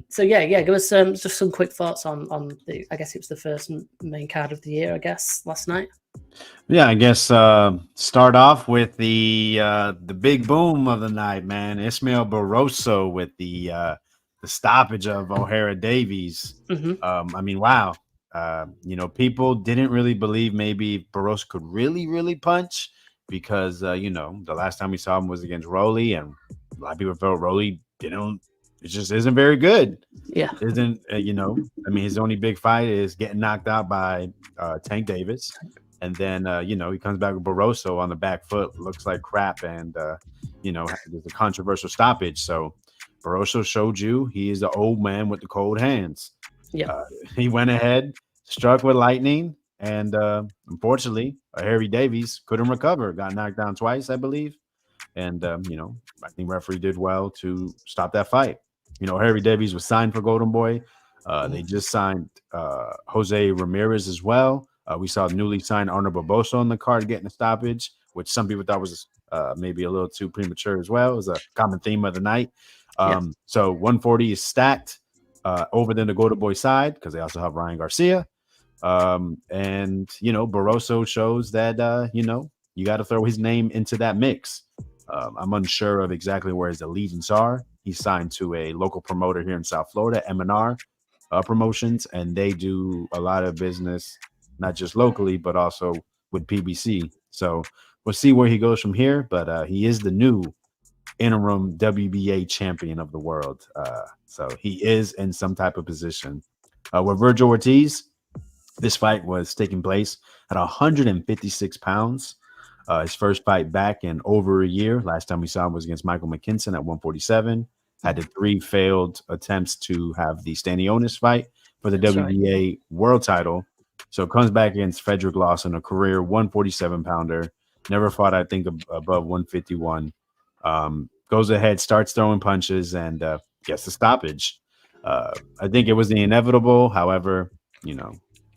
So yeah, give us just some quick thoughts on the. I guess it was the first main card of the year. I guess last night. Yeah, I guess start off with the big boom of the night, man. Ismael Barroso with the stoppage of O'Hara Davies. I mean, wow. People didn't really believe maybe Barroso could really punch because the last time we saw him was against Rolly, and a lot of people felt Rolly didn't. It just isn't very good. Yeah, Isn't I mean, his only big fight is getting knocked out by Tank Davis. And then, he comes back with Barroso on the back foot, looks like crap. And, there's a controversial stoppage. So Barroso showed you he is the old man with the cold hands. yeah. He went ahead, struck with lightning. And unfortunately, Harry Davies couldn't recover, got knocked down twice, I believe. And, I think referee did well to stop that fight. Harry Davies was signed for Golden Boy. They just signed Jose Ramirez as well. We saw newly signed Arnold Barbosa on the card getting a stoppage, which some people thought was maybe a little too premature as well. It was a common theme of the night. So 140 is stacked over than the Golden Boy side because they also have Ryan Garcia. Barroso shows that, you got to throw his name into that mix. I'm unsure of exactly where his allegiance are. He's signed to a local promoter here in South Florida, M&R Promotions, and they do a lot of business, not just locally, but also with PBC. So we'll see where he goes from here, but he is the new interim WBA champion of the world. So he is in some type of position. With Virgil Ortiz, this fight was taking place at 156 pounds. His first fight back in over a year. Last time we saw him was against Michael McKinson at 147. Had the 3 failed attempts to have the Stanionis fight for the WBA world title. So comes back against Frederick Lawson, a career 147-pounder. Never fought, I think, above 151. Goes ahead, starts throwing punches, and gets the stoppage. I think it was the inevitable. However,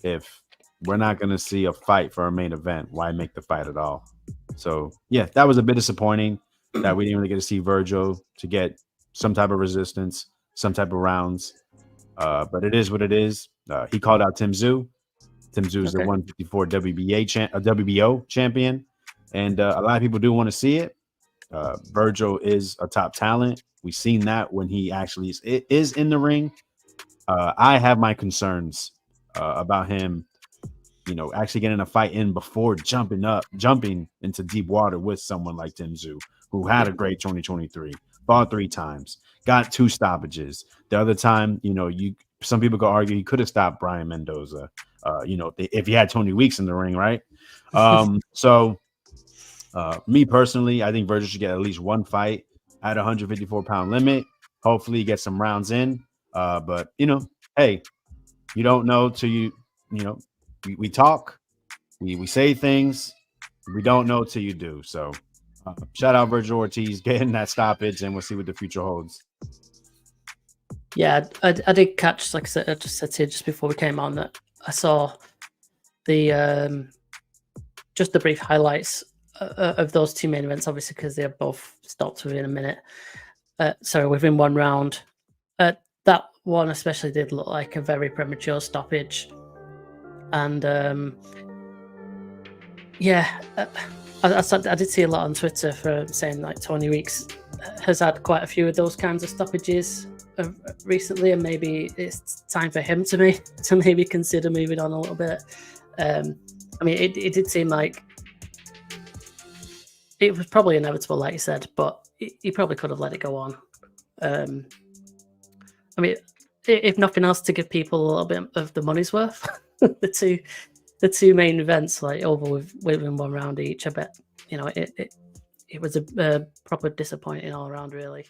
if we're not going to see a fight for our main event, why make the fight at all? So, yeah, that was a bit disappointing that we didn't really get to see Virgil to get some type of resistance, some type of rounds. But it is what it is. He called out Tim Tszyu. Tim Tszyu is the 154 WBO champion. And a lot of people do want to see it. Virgil is a top talent. We've seen that when he actually is in the ring. I have my concerns about him, actually getting a fight in before jumping into deep water with someone like Tim Tszyu, who had a great 2023, fought 3 times, got 2 stoppages. The other time, some people could argue he could have stopped Brian Mendoza, if he had Tony Weeks in the ring, right? Me personally, I think Virgil should get at least 1 fight at 154-pound limit. Hopefully, get some rounds in. But hey, you don't know till you. We talk, we say things, we don't know till you do. So shout out Virgil Ortiz getting that stoppage, and we'll see what the future holds. Yeah, I did catch, like I said, I just said to you just before we came on that I saw the just the brief highlights of those 2 main events, obviously because they both stopped within a minute. Within 1 round. That one especially did look like a very premature stoppage. And I did see a lot on Twitter for saying like Tony Weeks has had quite a few of those kinds of stoppages recently, and maybe it's time for him to maybe consider moving on a little bit. I mean, it did seem like it was probably inevitable, like you said, but he probably could have let it go on. I mean, if nothing else, to give people a little bit of the money's worth. the two main events like over within 1 round each. I bet it was a proper disappointing all around, really.